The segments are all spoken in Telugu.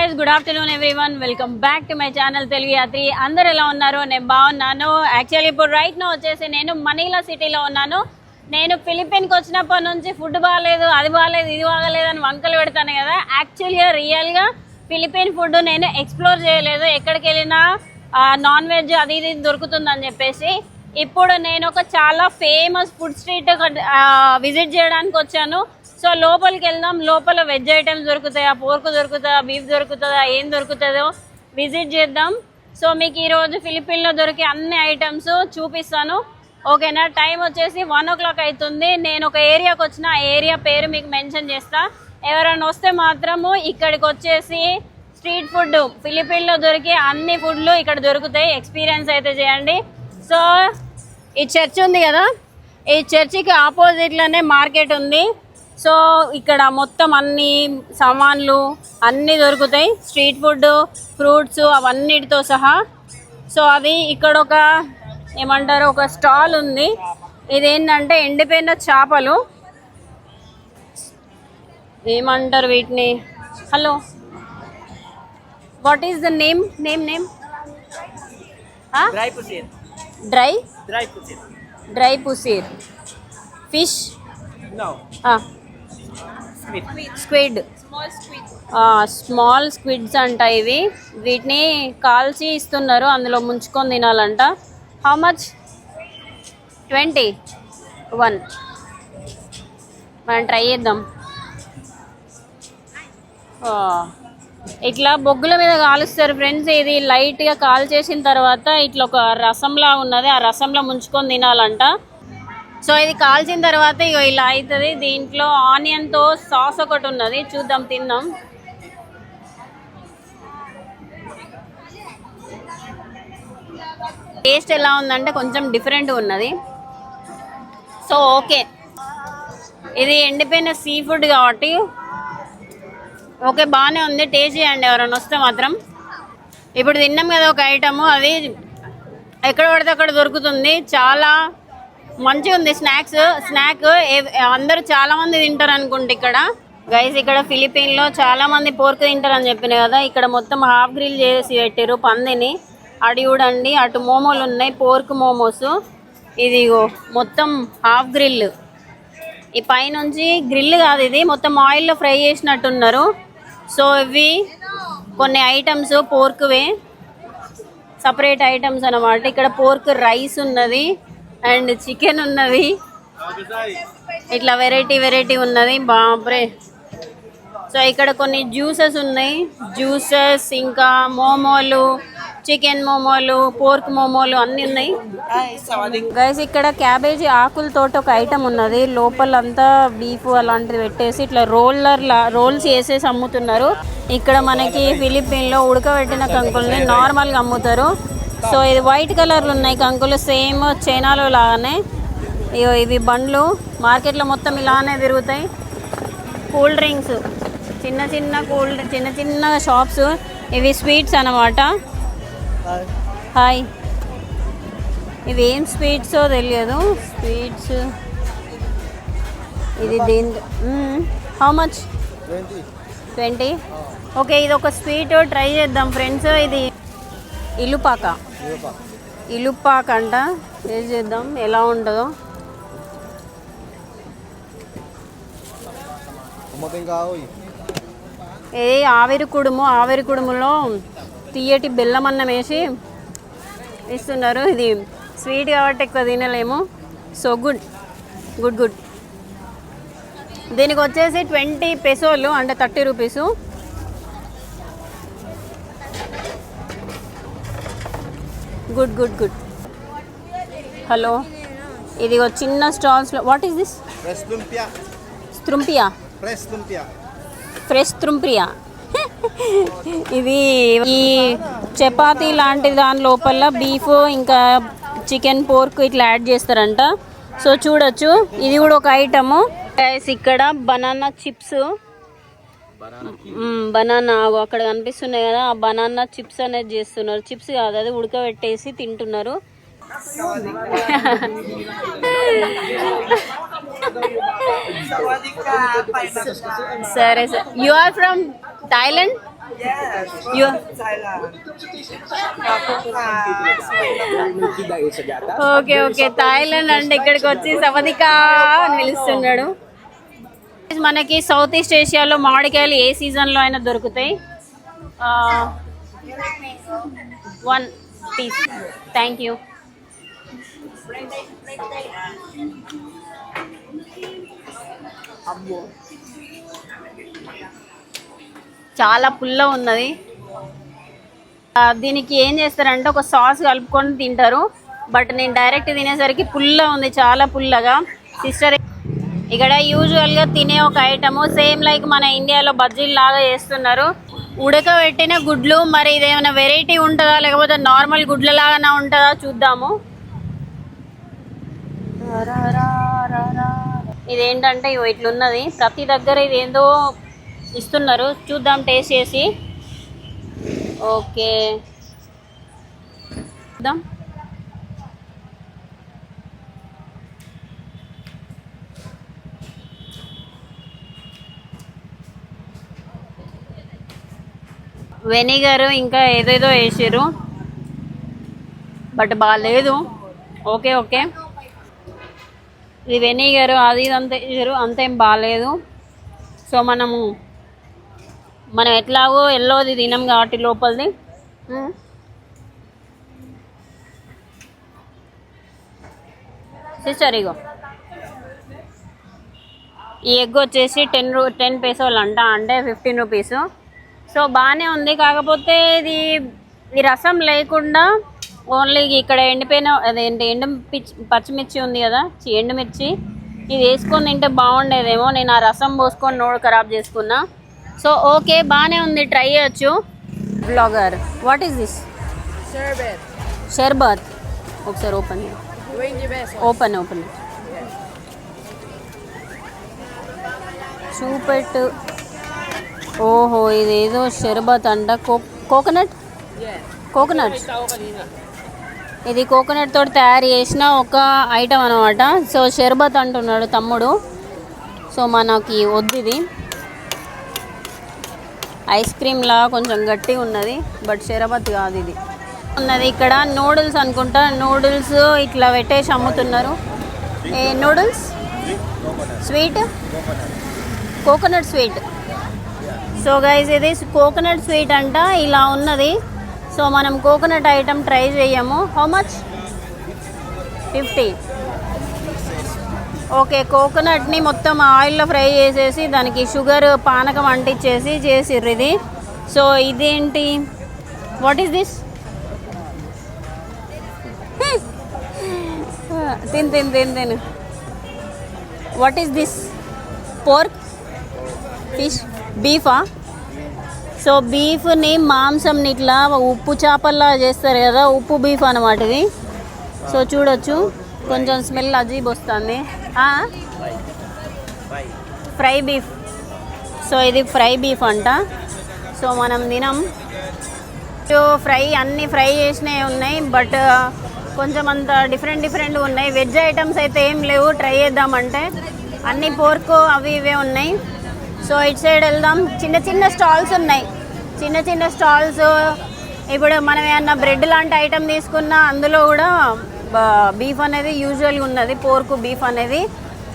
Guys, good afternoon everyone. Welcome back to my channel Telugu Yatri. అందరు ఎలా ఉన్నారు? నేను బాగున్నాను. యాక్చువల్లీ ఇప్పుడు రైట్ నో వచ్చేసి నేను మనీలా సిటీలో ఉన్నాను. నేను ఫిలిప్పీన్కి వచ్చినప్పటి నుంచి ఫుడ్ బాగాలేదు, అది బాగాలేదు, ఇది బాగాలేదు అని వంకలు పెడతాను కదా. యాక్చువల్గా రియల్గా ఫిలిప్పీన్ ఫుడ్ నేను ఎక్స్ప్లోర్ చేయలేదు. ఎక్కడికి వెళ్ళినా నాన్ వెజ్ అది ఇది దొరుకుతుందని చెప్పేసి ఇప్పుడు నేను ఒక చాలా ఫేమస్ ఫుడ్ స్ట్రీట్ విజిట్ చేయడానికి వచ్చాను. సో లోపలికి వెళ్దాం. లోపల వెజ్ ఐటమ్స్ దొరుకుతాయా, పోర్క్ దొరుకుతుందా, బీఫ్ దొరుకుతుందా, ఏం దొరుకుతుందో విజిట్ చేద్దాం. సో మీకు ఈరోజు ఫిలిప్పీన్లో దొరికే అన్ని ఐటమ్స్ చూపిస్తాను, ఓకేనా? టైం వచ్చేసి 1 o'clock అవుతుంది. నేను ఒక ఏరియాకి వచ్చిన, ఆ ఏరియా పేరు మీకు మెన్షన్ చేస్తా. ఎవరైనా వస్తే మాత్రము ఇక్కడికి వచ్చేసి స్ట్రీట్ ఫుడ్, ఫిలిప్పీన్లో దొరికే అన్ని ఫుడ్లు ఇక్కడ దొరుకుతాయి. ఎక్స్పీరియన్స్ అయితే చేయండి. సో ఈ చర్చ్ ఉంది కదా, ఈ చర్చికి ఆపోజిట్లోనే మార్కెట్ ఉంది. సో ఇక్కడ మొత్తం అన్ని సామాన్లు అన్నీ దొరుకుతాయి, స్ట్రీట్ ఫుడ్, ఫ్రూట్స్ అవన్నిటితో సహా. సో అది ఇక్కడ ఒక ఏమంటారు, ఒక స్టాల్ ఉంది. ఇదేంటంటే ఎండిపోయిన చేపలు, ఏమంటారు వీటిని, hello what is the name dry పుసీర్ ఫిష్, స్క్విడ్, స్మాల్ స్క్విడ్స్ అంట ఇవి. వీటిని కాల్చి ఇస్తున్నారు, అందులో ముంచుకొని తినాలంట. How much? 21. మనం ట్రై చేద్దాం. ఇట్లా బొగ్గుల మీద కాలుస్తారు ఫ్రెండ్స్. ఇది లైట్గా కాల్ చేసిన తర్వాత ఇట్లా ఒక రసంలా ఉన్నది, ఆ రసంలో ముంచుకొని తినాలంట. సో ఇది కాల్చిన తర్వాత ఇగో ఇలా అవుతుంది. దీంట్లో ఆనియన్తో సాస్ ఒకటి ఉన్నది, చూద్దాం, తిందాం. టేస్ట్ ఎలా ఉందంటే కొంచెం డిఫరెంట్ ఉన్నది. సో ఓకే, ఇది ఎండిపోయిన సీ ఫుడ్ కాబట్టి ఓకే, బాగానే ఉంది. టేస్ట్ చేయండి ఎవరైనా వస్తే మాత్రం. ఇప్పుడు తిన్నాం కదా ఒక ఐటము, అది ఎక్కడ పడితే అక్కడ దొరుకుతుంది. చాలా మంచిగా ఉంది. స్నాక్ అందరూ చాలా మంది తింటారు అనుకుంటే ఇక్కడ. గైస్ ఇక్కడ ఫిలిప్పీన్లో చాలా మంది పోర్క్ తింటారు అని చెప్పిన కదా. ఇక్కడ మొత్తం హాఫ్ గ్రిల్ చేసి పెట్టారు పందిని. అటు చూడండి, అటు మోమోలు ఉన్నాయి, పోర్క్ మోమోస్. ఇదిగో మొత్తం హాఫ్ గ్రిల్. ఈ పైనుంచి గ్రిల్ కాదు, ఇది మొత్తం ఆయిల్లో ఫ్రై చేసినట్టున్నారు. సో ఇవి కొన్ని ఐటమ్స్ పోర్క్వే, సపరేట్ ఐటమ్స్ అన్నమాట. ఇక్కడ పోర్క్ రైస్ ఉన్నది అండ్ చికెన్ ఉన్నది, ఇట్లా వెరైటీ ఉన్నది. బాబ్రే. సో ఇక్కడ కొన్ని జ్యూసెస్ ఉన్నాయి, జ్యూసెస్, ఇంకా మోమోలు, చికెన్ మోమోలు, పోర్క్ మోమోలు అన్నీ ఉన్నాయి. గైస్ ఇక్కడ క్యాబేజీ ఆకులతోటి ఒక ఐటమ్ ఉన్నది, లోపలంతా బీఫ్ అలాంటిది పెట్టేసి ఇట్లా రోల్స్ వేసేసి అమ్ముతున్నారు. ఇక్కడ మనకి ఫిలిప్పీన్లో ఉడకబెట్టిన కంకుల్ని నార్మల్గా అమ్ముతారు. సో ఇది వైట్ కలర్లు ఉన్నాయి కంకులు, సేమ్ చైనాలో లాగానే. ఇవి బండ్లు మార్కెట్లో మొత్తం ఇలానే తిరుగుతాయి. కూల్ డ్రింక్స్, చిన్న చిన్న షాప్స్. ఇవి స్వీట్స్ అన్నమాట. హాయ్, ఇవి ఏం స్వీట్సో తెలియదు. స్వీట్స్ ఇది దేని, హౌ మచ్? 20. ఓకే, ఇది ఒక స్వీట్ ట్రై చేద్దాం ఫ్రెండ్స్. ఇది ఇలుపాక అంట. టేస్ట్ చేద్దాం ఎలా ఉంటుందో. ఇది ఆవిరి కుడుములో తీయటి బెల్లం అన్నం వేసి ఇస్తున్నారు. ఇది స్వీట్ కాబట్టి ఎక్కువ తినలేము. So good. దీనికి వచ్చేసి 20 పెసోలు అంటే 30 రూపీస్. గుడ్. హలో, ఇది ఒక చిన్న స్టాల్స్లో. What is this? ఫ్రెష్ త్రుంపియా. ఇది ఈ చపాతీ లాంటి దాని లోపల బీఫ్ ఇంకా చికెన్, పోర్క్ ఇట్లా యాడ్ చేస్తారంట. సో చూడొచ్చు, ఇది కూడా ఒక ఐటము. ఇక్కడ బనానా చిప్స్, బనానా అక్కడ కనిపిస్తున్నాయి కదా, ఆ బనానా చిప్స్ అనేది చేస్తున్నారు. చిప్స్ కాదు, అది ఉడకబెట్టేసి తింటున్నారు. సరే sir, you are from Thailand? Yes, You from Thailand. Okay okay Thailand అంటే ఇక్కడికి వచ్చి సవదికా అని పిలుస్తున్నాడు. మనకి సౌత్ ఈస్ట్ ఏషియాలో మామిడికాయలు ఏ సీజన్లో అయినా దొరుకుతాయి. 1 పీస్. Thank you. అబ్బో చాలా పుల్ల ఉన్నది. దీనికి ఏం చేస్తారంటే ఒక సాస్ కలుపుకొని తింటారు. బట్ నేను డైరెక్ట్ తినేసరికి పుల్ల ఉంది, చాలా పుల్లగా. సిస్టర్ ఇక్కడ యూజువల్గా తినే ఒక ఐటము సేమ్ లైక్ మన ఇండియాలో బజ్జీలు లాగా చేస్తున్నారు. ఉడకబెట్టిన గుడ్లు. మరి ఇదేమైనా వెరైటీ ఉంటుందా లేకపోతే నార్మల్ గుడ్ల లాగానే ఉంటుందా చూద్దాము. ఇదేంటంటే ఇట్లున్నది. ప్రతి దగ్గర ఇది ఏందో ఇస్తున్నారు. చూద్దాం టేస్ట్ చేసి. ఓకే చూద్దాం. వెనిగర్ ఇంకా ఏదేదో వేసారు బట్ బాగాలేదు. ఓకే ఓకే ఇది వెనిగర్ అది ఇదంతా వేసారు, అంతేం బాగాలేదు. సో మనం ఎట్లాగో ఎల్లోది తినం కాబట్టి లోపలిది. సిస్టర్ ఇగో ఈ ఎగ్ వచ్చేసి 10 పైసలు అంట, అంటే 15 రూపీస్. సో బాగానే ఉంది. కాకపోతే ఇది ఈ రసం లేకుండా ఓన్లీ ఇక్కడ ఎండిపోయిన అదేంటి పచ్చిమిర్చి ఉంది కదా, ఎండుమిర్చి ఇది వేసుకొని తింటే బాగుండేదేమో. నేను ఆ రసం పోసుకొని నోరు ఖరాబ్ చేసుకున్నా. సో ఓకే బాగానే ఉంది, ట్రై చేయొచ్చు. Blogger what is this? Sharbat. ఒకసారి ఓపెన్ ఓపెన్ చూపెట్టు. ఓహో ఇదేదో షర్బత్ అంట. కోకోనట్ ఇది కోకోనట్ తోటి తయారు చేసిన ఒక ఐటమ్ అనమాట. సో షర్బత్ అంటున్నాడు తమ్ముడు. సో మనకి వద్దు ఇది. ఐస్ క్రీమ్ లా కొంచెం గట్టిగా ఉన్నది బట్ షర్బత్ కాదు ఇది. ఉన్నది ఇక్కడ నూడిల్స్ అనుకుంటా. నూడిల్స్ ఇట్లా పెట్టేసి అమ్ముతున్నారు. ఏ noodles? Sweet coconut sweet. So guys ఇది కోకోనట్ స్వీట్ అంట, ఇలా ఉన్నది. సో మనం కోకోనట్ ఐటమ్ ట్రై చేయము. How much? 50. ఓకే కోకోనట్ని మొత్తం ఆయిల్లో ఫ్రై చేసేసి దానికి షుగర్ పానకం అంటించేసి చేసిర్రు ఇది. సో ఇదేంటి? What is this? తిను. What is this? Pork, fish, బీఫా? సో బీఫ్ని మాంసంని ఇట్లా ఉప్పు చేపల్లా చేస్తారు కదా, ఉప్పు బీఫ్ అన్నమాట ఇది. సో చూడొచ్చు కొంచెం స్మెల్ అజీబ్ వస్తుంది. Fry beef. సో ఇది ఫ్రై బీఫ్ అంట. సో మనం తినం. సో అన్నీ ఫ్రై చేసినవి ఉన్నాయి బట్ కొంచెం అంత డిఫరెంట్ ఉన్నాయి. వెజ్ ఐటమ్స్ అయితే ఏం లేవు. ట్రై చేద్దామంటే అన్నీ పోర్కు అవి ఇవే ఉన్నాయి. సో ఇటు సైడ్ వెళ్దాం. చిన్న స్టాల్స్ ఉన్నాయి. చిన్న స్టాల్స్. ఇప్పుడు మనం ఏమన్నా బ్రెడ్ లాంటి ఐటమ్ తీసుకున్నా అందులో కూడా బీఫ్ అనేది యూజువల్గా ఉన్నది, పోర్కు బీఫ్ అనేది.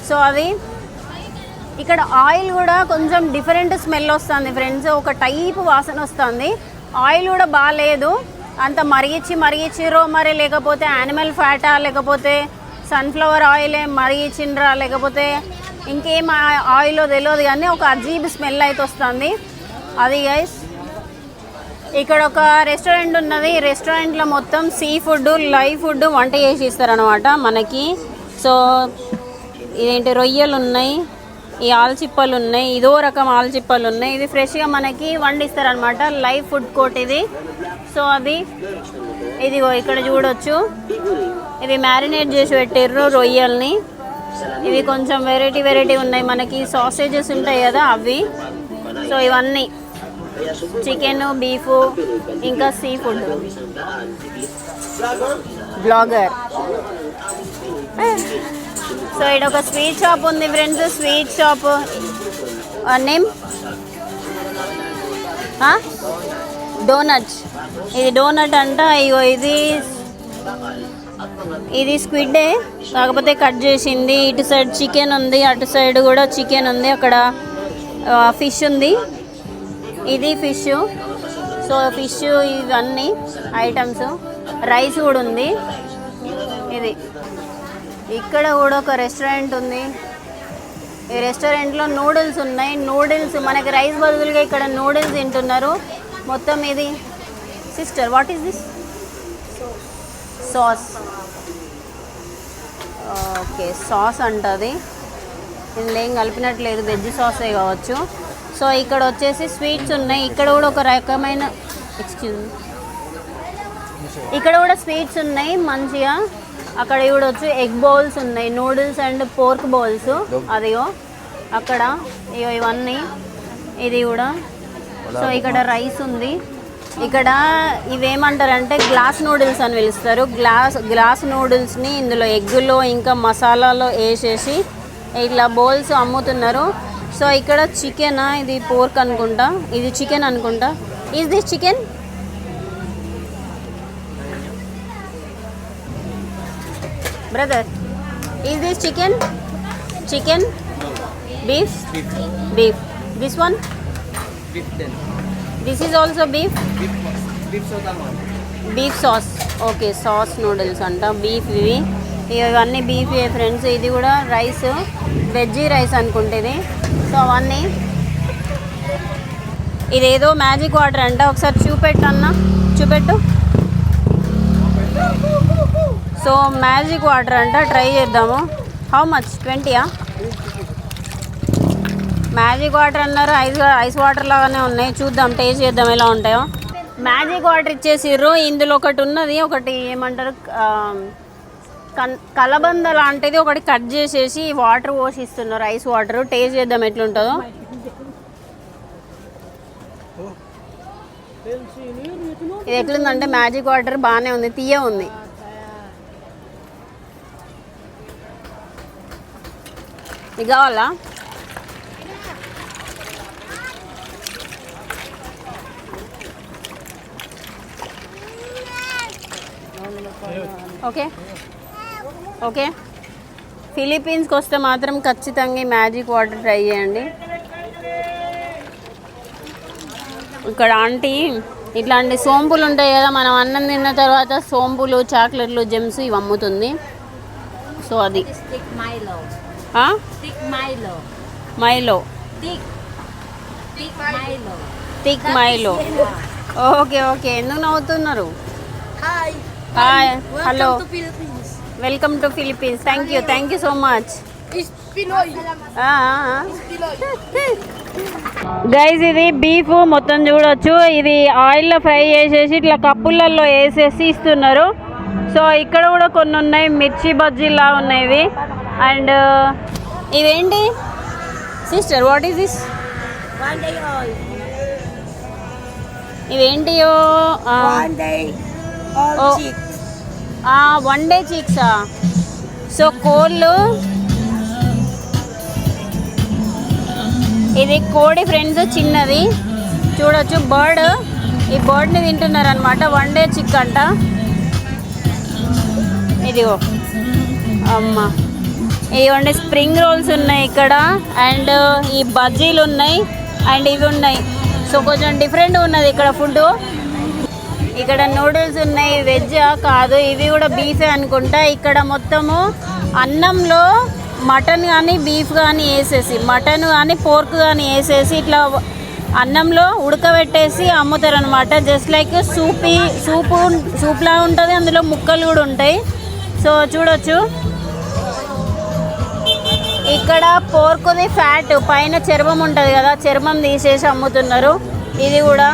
సో అది ఇక్కడ ఆయిల్ కూడా కొంచెం డిఫరెంట్ స్మెల్ వస్తుంది ఫ్రెండ్స్. ఒక టైప్ వాసన వస్తుంది. ఆయిల్ కూడా బాగాలేదు. అంత మరిగిచ్చిరో మరి లేకపోతే యానిమల్ ఫ్యాటా లేకపోతే సన్ఫ్లవర్ ఆయిలే మరిగించిండ్రా లేకపోతే ఇంకేం ఆయిల్లో తెలియదు కానీ ఒక అజీబ్ స్మెల్ అయితే వస్తుంది. అది గైస్ ఇక్కడ ఒక రెస్టారెంట్ ఉన్నది. రెస్టారెంట్లో మొత్తం సీ ఫుడ్, లైవ్ ఫుడ్ వంట చేసి ఇస్తారనమాట మనకి. సో ఇదేంటి రొయ్యలు ఉన్నాయి, ఈ ఆల్చిప్పలు ఉన్నాయి, ఇదో రకం ఆల్చిప్పలు ఉన్నాయి. ఇది ఫ్రెష్గా మనకి వండిస్తారనమాట. లైవ్ ఫుడ్ కోర్ట్ ఇది. సో ఇదిగో ఇక్కడ చూడొచ్చు. ఇవి మ్యారినేట్ చేసి పెట్టిర్రు రొయ్యల్ని. ఇవి కొంచెం వెరైటీ ఉన్నాయి. మనకి సాసేజెస్ ఉంటాయి కదా అవి. సో ఇవన్నీ చికెన్, బీఫ్ ఇంకా సీ ఫుడ్. బ్లాగర్. సో ఇక్కడ ఒక స్వీట్ షాప్ ఉంది friends. Sweet shop name donut. ఇది డోనట్ అంట. ఇగో ఇది స్క్విడ్డే, కాకపోతే కట్ చేసింది. ఇటు సైడ్ చికెన్ ఉంది, అటు సైడ్ కూడా చికెన్ ఉంది. అక్కడ ఫిష్ ఉంది. ఇది ఫిష్. సో ఫిష్ ఇవన్నీ ఐటమ్స్. రైస్ కూడా ఉంది. ఇది ఇక్కడ కూడా ఒక రెస్టారెంట్ ఉంది. ఈ రెస్టారెంట్లో నూడిల్స్ ఉన్నాయి. నూడిల్స్ మనకి రైస్ బదులుగా ఇక్కడ నూడిల్స్ తింటున్నారు మొత్తం. ఇది sister, what is this? Sauce. Okay, sauce అంటది. ఇందులో ఏం కలిపినట్లేదు, వెజ్ సాసే కావచ్చు. సో ఇక్కడ వచ్చేసి స్వీట్స్ ఉన్నాయి. ఇక్కడ కూడా ఒక రకమైన ఇక్కడ కూడా స్వీట్స్ ఉన్నాయి మంచిగా. అక్కడ కూడా వచ్చి ఎగ్ బౌల్స్ ఉన్నాయి, నూడిల్స్ అండ్ పోర్క్ బౌల్స్. అదిగో అక్కడ ఇవన్నీ. ఇది కూడా. సో ఇక్కడ రైస్ ఉంది. ఇక్కడ ఇవేమంటారంటే గ్లాస్ నూడిల్స్ అని పిలుస్తారు. గ్లాస్ నూడిల్స్ని ఇందులో ఎగ్గులో ఇంకా మసాలాలో వేసేసి ఇట్లా బౌల్స్ అమ్ముతున్నారు. సో ఇక్కడ చికెన్, ఇది పోర్క్ అనుకుంటా, ఇది చికెన్ అనుకుంటా. Is this chicken? Brother, is this chicken? Chicken? Beef? Beef. This one? This is also beef? Beef sauce. Okay, sauce noodles అంట. బీఫ్ ఇవన్నీ బీఫ్ ఫ్రెండ్స్. ఇది కూడా రైస్, వెజ్ రైస్ అనుకుంటుంది. సో అవన్నీ. ఇదేదో మ్యాజిక్ వాటర్ అంట. ఒకసారి చూపెట్టు అన్న, చూపెట్టు. సో మ్యాజిక్ వాటర్ అంట, ట్రై చేద్దాము. How much? 20యా? మ్యాజిక్ వాటర్ అన్నారు. ఐస్ వాటర్ లాగానే ఉన్నాయి. చూద్దాం, టేస్ట్ చేద్దాం ఎలా ఉంటాయో. Magic water ఇచ్చేసిర్రు. ఇందులో ఒకటి ఉన్నది, ఒకటి ఏమంటారు కలబంద లాంటిది ఒకటి కట్ చేసేసి వాటర్ పోసిస్తున్నారు, ఐస్ వాటర్. టేస్ట్ చేద్దాం ఎట్లుంటుందో. ఇది ఎట్లుందంటే మ్యాజిక్ వాటర్ బాగానే ఉంది, తీయ ఉంది. ఇది కావాలా? Okay okay. ఫిలిప్పీన్స్కి వస్తే మాత్రం ఖచ్చితంగా మ్యాజిక్ వాటర్ ట్రై చేయండి. ఇక్కడ ఆంటీ ఇట్లాంటి సోంపులు ఉంటాయి కదా, మనం అన్నం తిన్న తర్వాత సోంపులు, చాక్లెట్లు, జెమ్స్ ఇవి అమ్ముతుంది. సో అది Milo, thick Milo. Okay okay. ఎందుకు నవ్వుతున్నారు? Hi, hello, welcome to Philippines. Thank you so much guys. ఇది బీఫ్ మొత్తం చూడొచ్చు. ఇది ఆయిల్లో ఫ్రై చేసేసి ఇట్లా కప్పులలో వేసేసి ఇస్తున్నారు. సో ఇక్కడ కూడా కొన్ని ఉన్నాయి, మిర్చి బజ్జీలా ఉన్నాయి ఇవి. అండ్ ఇవేంటి సిస్టర్, వాట్ ఈస్ దిస్? ఇవేంటియో? 1 day చీక్సా? సో కోళ్ళు. ఇది కోడి ఫ్రెండ్స్, చిన్నది చూడొచ్చు. బర్డ్, ఈ బర్డ్ని తింటున్నారు అనమాట. 1 day చిక్ అంట. ఇదిగో అమ్మ. ఇవ్వండి స్ప్రింగ్ రోల్స్ ఉన్నాయి ఇక్కడ. అండ్ ఈ బజ్జీలు ఉన్నాయి అండ్ ఇవి ఉన్నాయి. సో కొంచెం డిఫరెంట్ ఉన్నది ఇక్కడ ఫుడ్. ఇక్కడ నూడిల్స్ ఉన్నాయి. వెజ్ కాదు, ఇవి కూడా బీఫే అనుకుంటా. ఇక్కడ మొత్తము అన్నంలో మటన్ కానీ బీఫ్ కానీ వేసేసి, మటన్ కానీ పోర్క్ కానీ వేసేసి ఇట్లా అన్నంలో ఉడకబెట్టేసి అమ్ముతారనమాట. జస్ట్ లైక్ సూప్లా ఉంటుంది, అందులో ముక్కలు కూడా ఉంటాయి. సో చూడొచ్చు ఇక్కడ పోర్కుది ఫ్యాట్ పైన చర్మం ఉంటుంది కదా, చర్మం తీసేసి అమ్ముతున్నారు. ఇది కూడా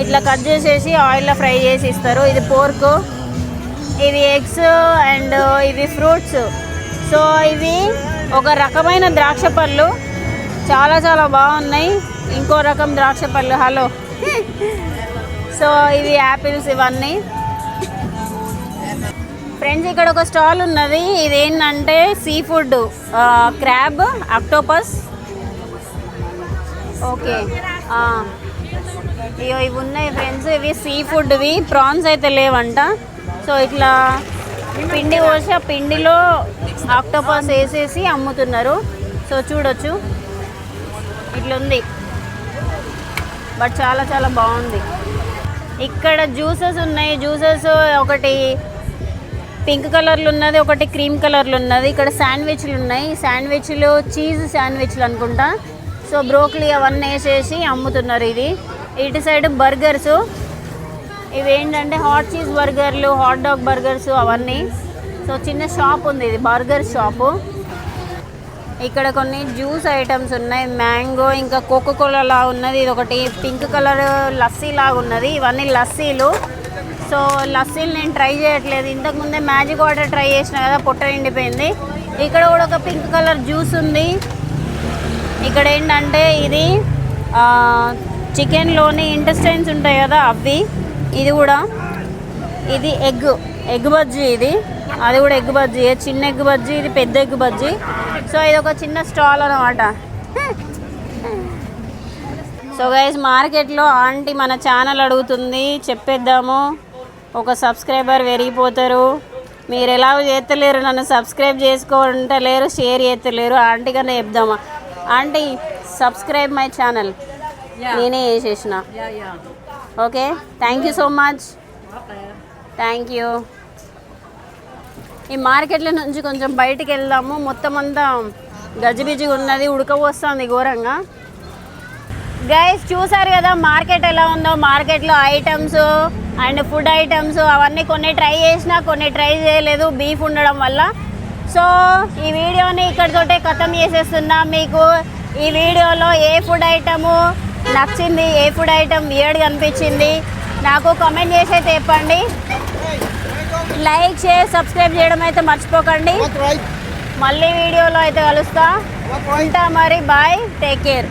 ఇట్లా కట్ చేసేసి ఆయిల్లో ఫ్రై చేసి ఇస్తారు. ఇది పోర్కు, ఇవి ఎగ్స్ అండ్ ఇవి ఫ్రూట్స్. సో ఇవి ఒక రకమైన ద్రాక్ష పళ్ళు, చాలా చాలా బాగున్నాయి. ఇంకో రకం ద్రాక్ష పళ్ళు. హలో. సో ఇవి యాపిల్స్ ఇవన్నీ. ఫ్రెండ్స్ ఇక్కడ ఒక స్టాల్ ఉన్నది. ఇదేంటంటే seafood, crab, octopus. Okay. ఇవి ఇవి ఉన్నాయి ఫ్రెండ్స్, ఇవి సీ ఫుడ్వి. ప్రాన్స్ అయితే లేవంట. సో ఇట్లా పిండి పోసి ఆ పిండిలో ఆక్టోపస్ వేసేసి అమ్ముతున్నారు. సో చూడొచ్చు ఇట్లా ఉంది, బట్ చాలా చాలా బాగుంది. ఇక్కడ జ్యూసెస్ ఉన్నాయి. జ్యూసెస్ ఒకటి పింక్ కలర్లు ఉన్నది, ఒకటి క్రీమ్ కలర్లు ఉన్నది. ఇక్కడ శాండ్విచ్లు ఉన్నాయి. శాండ్విచ్లు చీజ్ శాండ్విచ్లు అనుకుంటా. సో బ్రోక్లీ అవన్నీ వేసేసి అమ్ముతున్నారు. ఇది ఇటు సైడ్ బర్గర్స్, ఇవి ఏంటంటే హాట్ చీజ్ బర్గర్లు, హాట్ డాగ్ బర్గర్స్ అవన్నీ. సో చిన్న షాప్ ఉంది, ఇది బర్గర్ షాపు. ఇక్కడ కొన్ని జ్యూస్ ఐటమ్స్ ఉన్నాయి. మ్యాంగో, ఇంకా కోకోకోలా లా ఉన్నది. ఇది ఒకటి పింక్ కలర్ లస్సీ లాగా ఉన్నది. ఇవన్నీ లస్సీలు. సో లస్సీలు నేను ట్రై చేయట్లేదు. ఇంతకుముందే మ్యాజిక్ వాటర్ ట్రై చేసిన కదా, పొట్ట నిండిపోయింది. ఇక్కడ కూడా ఒక పింక్ కలర్ జ్యూస్ ఉంది. ఇక్కడ ఏంటంటే ఇది చికెన్లోని ఇంటెస్టైన్స్ ఉంటాయి కదా అవి. ఇది కూడా ఇది ఎగ్ బజ్జీ. ఇది అది కూడా ఎగ్ బజ్జీ, చిన్న ఎగ్ బజ్జీ, ఇది పెద్ద ఎగ్ బజ్జీ. సో ఇది ఒక చిన్న స్టాల్ అన్నమాట. సో గైస్, మార్కెట్లో ఆంటీ మన ఛానల్ అడుగుతుంది, చెప్పేద్దాము. ఒక సబ్స్క్రైబర్ పెరిగిపోతారు. మీరు ఎలాగో చేస్తలేరు, నన్ను సబ్స్క్రైబ్ చేసుకుంటలేరు, షేర్ చేస్తలేరు. ఆంటీ కన్నా చెప్దామా? Aunty subscribe my channel. నేనే చేసేసిన. Okay, thank you so much. Thank you. ఈ మార్కెట్ల నుంచి కొంచెం బయటికి వెళ్దాము. మొత్తం అంతా గజిబిజిగా ఉన్నది, ఉడకపోస్తుంది ఘోరంగా. గైస్ చూసారు కదా మార్కెట్ ఎలా ఉందో. మార్కెట్లో ఐటమ్స్ అండ్ ఫుడ్ ఐటమ్స్ అవన్నీ కొన్ని ట్రై చేసినా, కొన్ని ట్రై చేయలేదు బీఫ్ ఉండడం వల్ల. సో ఈ వీడియోని ఇక్కడితోటే ఖతం చేసేస్తున్నా. మీకు ఈ వీడియోలో ఏ ఫుడ్ ఐటము నచ్చింది, ఏ ఫుడ్ ఐటమ్ వియర్డ్గా అనిపించింది నాకు కామెంట్ చేసి అయితే చెప్పండి. లైక్, షేర్, సబ్స్క్రైబ్ చేయడం అయితే మర్చిపోకండి. మళ్ళీ వీడియోలో అయితే కలుస్తా. ఉంటా మరి. బాయ్. Take care.